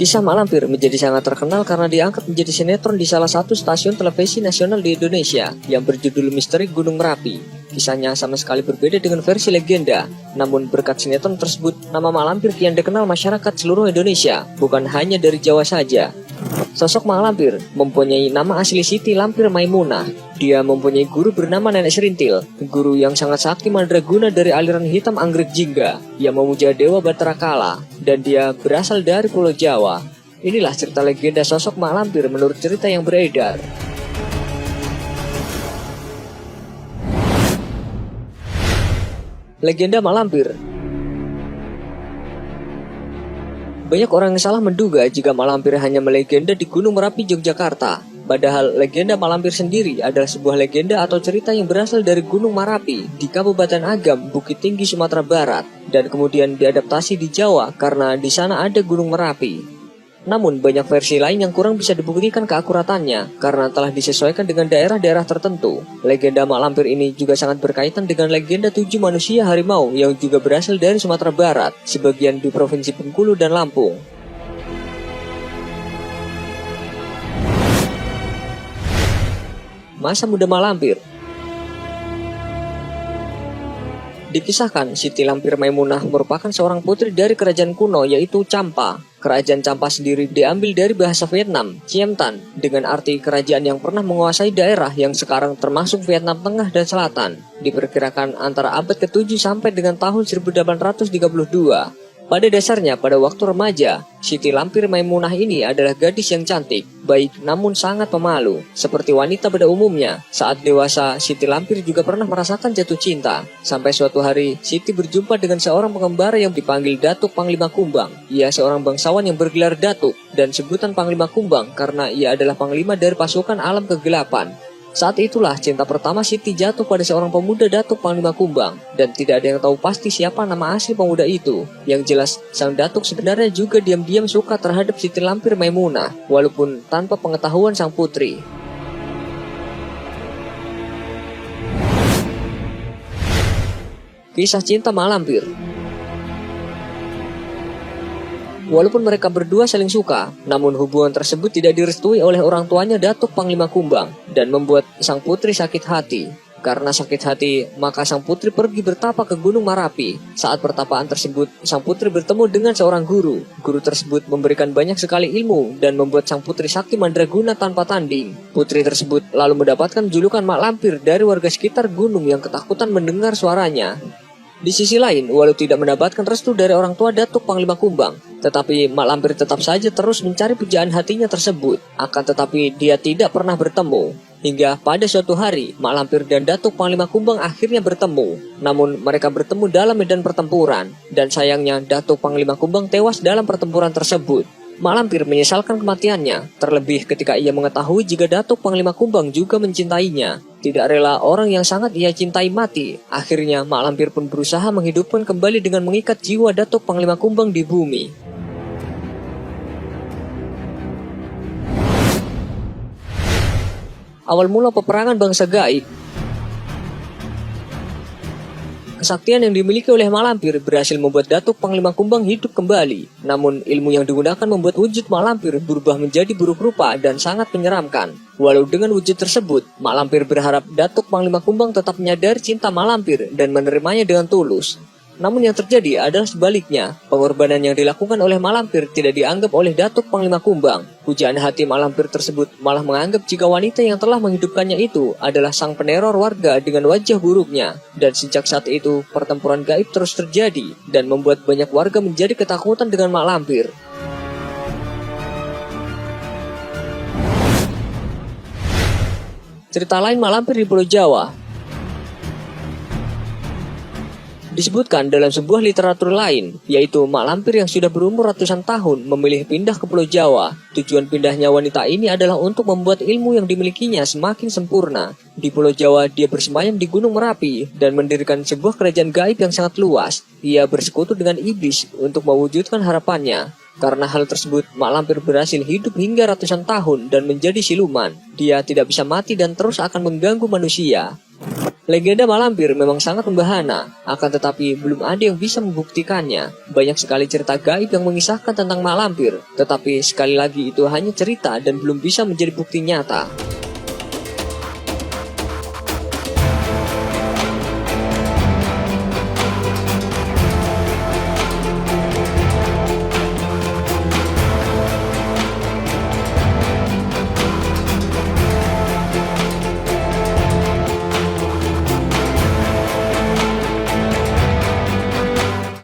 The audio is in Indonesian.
Kisah Mak Lampir menjadi sangat terkenal karena diangkat menjadi sinetron di salah satu stasiun televisi nasional di Indonesia yang berjudul Misteri Gunung Merapi. Kisahnya sama sekali berbeda dengan versi legenda, namun berkat sinetron tersebut, nama Mak Lampir kian dikenal masyarakat seluruh Indonesia, bukan hanya dari Jawa saja. Sosok Mak Lampir mempunyai nama asli Siti Lampir Maimunah. Dia mempunyai guru bernama Nenek Serintil, guru yang sangat sakti mandraguna dari aliran hitam anggrek jingga yang memuja Dewa Batara Kala, dan dia berasal dari Pulau Jawa. Inilah cerita legenda sosok Mak Lampir menurut cerita yang beredar. Legenda Mak Lampir. Banyak orang yang salah menduga jika Mak Lampir hanya melegenda di Gunung Merapi, Yogyakarta. Padahal legenda Mak Lampir sendiri adalah sebuah legenda atau cerita yang berasal dari Gunung Merapi di Kabupaten Agam, Bukit Tinggi, Sumatera Barat, dan kemudian diadaptasi di Jawa karena di sana ada Gunung Merapi. Namun banyak versi lain yang kurang bisa dibuktikan keakuratannya karena telah disesuaikan dengan daerah-daerah tertentu. Legenda Mak Lampir ini juga sangat berkaitan dengan legenda 7 manusia harimau yang juga berasal dari Sumatera Barat, sebagian di Provinsi Bengkulu dan Lampung. Masa muda Mak Lampir. Dikisahkan, Siti Lampir Maimunah merupakan seorang putri dari kerajaan kuno yaitu Champa. Kerajaan Champa sendiri diambil dari bahasa Vietnam, Chiem Tan, dengan arti kerajaan yang pernah menguasai daerah yang sekarang termasuk Vietnam Tengah dan Selatan. Diperkirakan antara abad ke-7 sampai dengan tahun 1832. Pada dasarnya, pada waktu remaja, Siti Lampir Maimunah ini adalah gadis yang cantik, baik namun sangat pemalu. Seperti wanita pada umumnya, saat dewasa Siti Lampir juga pernah merasakan jatuh cinta. Sampai suatu hari, Siti berjumpa dengan seorang pengembara yang dipanggil Datuk Panglima Kumbang. Ia seorang bangsawan yang bergelar Datuk, dan sebutan Panglima Kumbang karena ia adalah panglima dari pasukan alam kegelapan. Saat itulah cinta pertama Siti jatuh pada seorang pemuda Datuk Panglima Kumbang, dan tidak ada yang tahu pasti siapa nama asli pemuda itu. Yang jelas, sang Datuk sebenarnya juga diam-diam suka terhadap Siti Lampir Maimunah, walaupun tanpa pengetahuan sang putri. Kisah cinta Mak Lampir. Walaupun mereka berdua saling suka, namun hubungan tersebut tidak direstui oleh orang tuanya Datuk Panglima Kumbang dan membuat sang putri sakit hati. Karena sakit hati, maka sang putri pergi bertapa ke Gunung Merapi. Saat pertapaan tersebut, sang putri bertemu dengan seorang guru. Guru tersebut memberikan banyak sekali ilmu dan membuat sang putri sakti mandraguna tanpa tanding. Putri tersebut lalu mendapatkan julukan Mak Lampir dari warga sekitar gunung yang ketakutan mendengar suaranya. Di sisi lain, walau tidak mendapatkan restu dari orang tua Datuk Panglima Kumbang, tetapi Mak Lampir tetap saja terus mencari pujaan hatinya tersebut. Akan tetapi dia tidak pernah bertemu. Hingga pada suatu hari, Mak Lampir dan Datuk Panglima Kumbang akhirnya bertemu. Namun mereka bertemu dalam medan pertempuran, dan sayangnya Datuk Panglima Kumbang tewas dalam pertempuran tersebut. Mak Lampir menyesalkan kematiannya, terlebih ketika ia mengetahui jika Datuk Panglima Kumbang juga mencintainya. Tidak rela orang yang sangat ia cintai mati. Akhirnya Mak Lampir pun berusaha menghidupkan kembali dengan mengikat jiwa Datuk Panglima Kumbang di bumi. Awal mula peperangan bangsa gaib. Kesaktian yang dimiliki oleh Mak Lampir berhasil membuat Datuk Panglima Kumbang hidup kembali. Namun ilmu yang digunakan membuat wujud Mak Lampir berubah menjadi buruk rupa dan sangat menyeramkan. Walau dengan wujud tersebut, Mak Lampir berharap Datuk Panglima Kumbang tetap menyadari cinta Mak Lampir dan menerimanya dengan tulus. Namun yang terjadi adalah sebaliknya. Pengorbanan yang dilakukan oleh Mak Lampir tidak dianggap oleh Datuk Panglima Kumbang. Pujaan hati Mak Lampir tersebut malah menganggap jika wanita yang telah menghidupkannya itu adalah sang peneror warga dengan wajah buruknya. Dan sejak saat itu, pertempuran gaib terus terjadi dan membuat banyak warga menjadi ketakutan dengan Mak Lampir. Cerita lain Mak Lampir di Pulau Jawa. Disebutkan dalam sebuah literatur lain, yaitu Mak Lampir yang sudah berumur ratusan tahun memilih pindah ke Pulau Jawa. Tujuan pindahnya wanita ini adalah untuk membuat ilmu yang dimilikinya semakin sempurna. Di Pulau Jawa, dia bersemayam di Gunung Merapi dan mendirikan sebuah kerajaan gaib yang sangat luas. Ia bersekutu dengan iblis untuk mewujudkan harapannya. Karena hal tersebut, Mak Lampir berhasil hidup hingga ratusan tahun dan menjadi siluman. Dia tidak bisa mati dan terus akan mengganggu manusia. Legenda Malampir memang sangat membahana, akan tetapi belum ada yang bisa membuktikannya. Banyak sekali cerita gaib yang mengisahkan tentang Malampir, tetapi sekali lagi itu hanya cerita dan belum bisa menjadi bukti nyata.